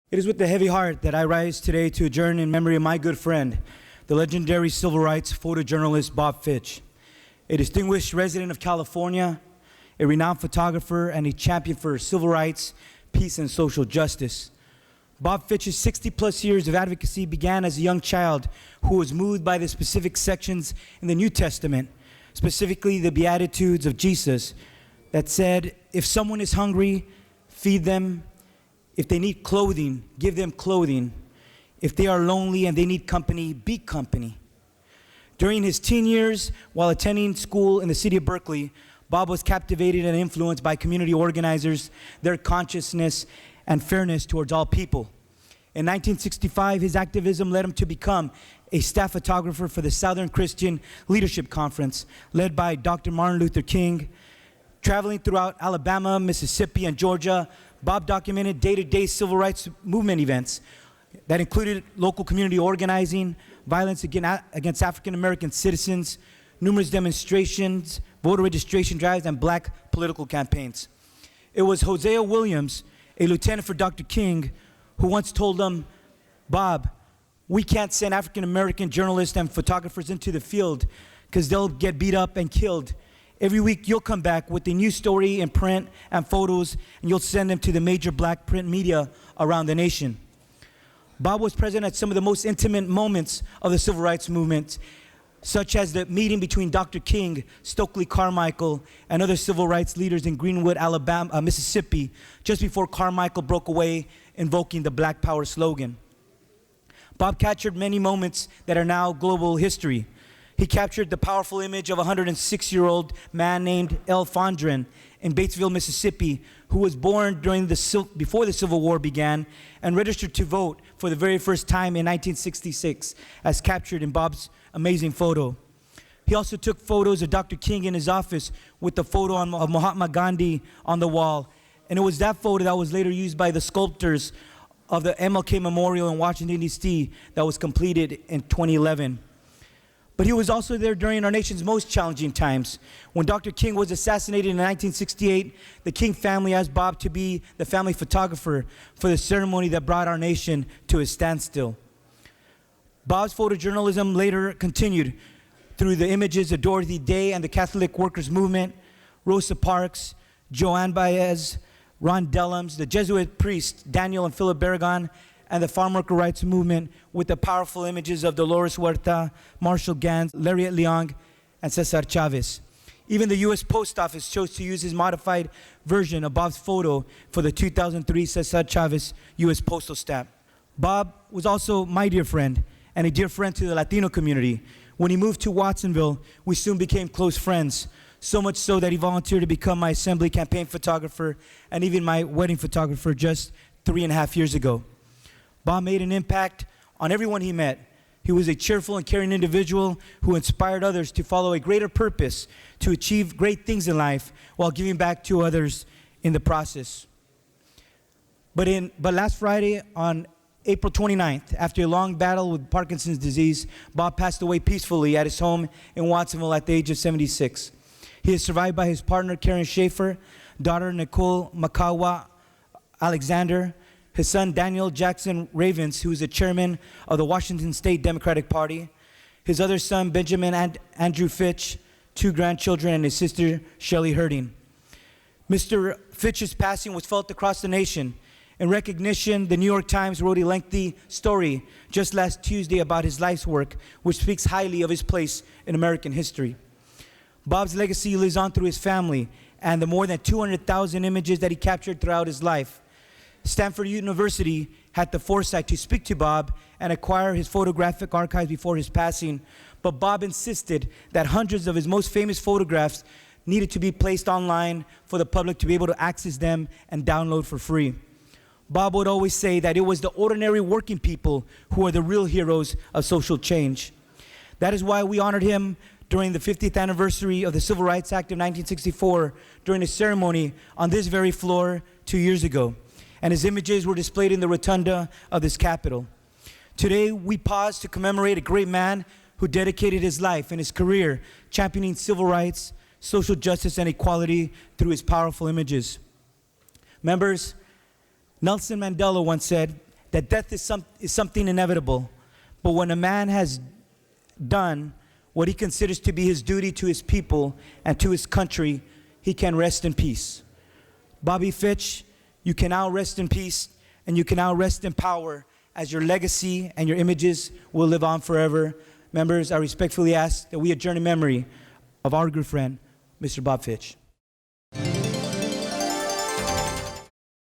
It is with a heavy heart that I rise today to adjourn in memory of my good friend, the legendary civil rights photojournalist Bob Fitch, a distinguished resident of California, a renowned photographer, and a champion for civil rights, peace, and social justice. Bob Fitch's 60-plus years of advocacy began as a young child who was moved by the specific sections in the New Testament, specifically the Beatitudes of Jesus, that said, if someone is hungry, feed them. If they need clothing, give them clothing. If they are lonely and they need company, be company. During his teen years, while attending school in the city of Berkeley, Bob was captivated and influenced by community organizers, their consciousness and fairness towards all people. In 1965, his activism led him to become a staff photographer for the Southern Christian Leadership Conference, led by Dr. Martin Luther King. Traveling throughout Alabama, Mississippi, and Georgia, Bob documented day-to-day civil rights movement events that included local community organizing, violence against African-American citizens, numerous demonstrations, voter registration drives, and black political campaigns. It was Hosea Williams, a lieutenant for Dr. King, who once told him, Bob, we can't send African-American journalists and photographers into the field because they'll get beat up and killed. Every week you'll come back with a new story in print and photos, and you'll send them to the major black print media around the nation. Bob was present at some of the most intimate moments of the civil rights movement, such as the meeting between Dr. King, Stokely Carmichael, and other civil rights leaders in Greenwood, Alabama, Mississippi, just before Carmichael broke away, invoking the Black Power slogan. Bob captured many moments that are now global history. He captured the powerful image of a 106-year-old man named El Fondren in Batesville, Mississippi, who was born before the Civil War began and registered to vote for the very first time in 1966, as captured in Bob's amazing photo. He also took photos of Dr. King in his office with the photo of Mahatma Gandhi on the wall, and it was that photo that was later used by the sculptors of the MLK Memorial in Washington, D.C. that was completed in 2011. But he was also there during our nation's most challenging times. When Dr. King was assassinated in 1968, the King family asked Bob to be the family photographer for the ceremony that brought our nation to a standstill. Bob's photojournalism later continued through the images of Dorothy Day and the Catholic Workers' Movement, Rosa Parks, Joan Baez, Ron Dellums, the Jesuit priests Daniel and Philip Barragan, and the farm worker rights movement, with the powerful images of Dolores Huerta, Marshall Gans, Lariat Leong, and Cesar Chavez. Even the U.S. Post Office chose to use his modified version of Bob's photo for the 2003 Cesar Chavez U.S. Postal Stamp. Bob was also my dear friend and a dear friend to the Latino community. When he moved to Watsonville, we soon became close friends, so much so that he volunteered to become my assembly campaign photographer and even my wedding photographer just 3.5 years ago. Bob made an impact on everyone he met. He was a cheerful and caring individual who inspired others to follow a greater purpose, to achieve great things in life while giving back to others in the process. But last Friday, on April 29th, after a long battle with Parkinson's disease, Bob passed away peacefully at his home in Watsonville at the age of 76. He is survived by his partner, Karen Schaefer, daughter, Nicole Makawa Alexander, his son, Daniel Jackson Ravens, who is the chairman of the Washington State Democratic Party, his other son, Benjamin Andrew Fitch, 2 grandchildren, and his sister, Shelley Herding. Mr. Fitch's passing was felt across the nation. In recognition, the New York Times wrote a lengthy story just last Tuesday about his life's work, which speaks highly of his place in American history. Bob's legacy lives on through his family and the more than 200,000 images that he captured throughout his life. Stanford University had the foresight to speak to Bob and acquire his photographic archives before his passing, but Bob insisted that hundreds of his most famous photographs needed to be placed online for the public to be able to access them and download for free. Bob would always say that it was the ordinary working people who are the real heroes of social change. That is why we honored him during the 50th anniversary of the Civil Rights Act of 1964 during a ceremony on this very floor 2 years ago. And his images were displayed in the rotunda of this Capitol. Today, we pause to commemorate a great man who dedicated his life and his career championing civil rights, social justice, and equality through his powerful images. Members, Nelson Mandela once said, that death is something inevitable. But when a man has done what he considers to be his duty to his people and to his country, he can rest in peace. Bobby Fitch, you can now rest in peace and you can now rest in power, as your legacy and your images will live on forever. Members, I respectfully ask that we adjourn in memory of our good friend, Mr. Bob Fitch.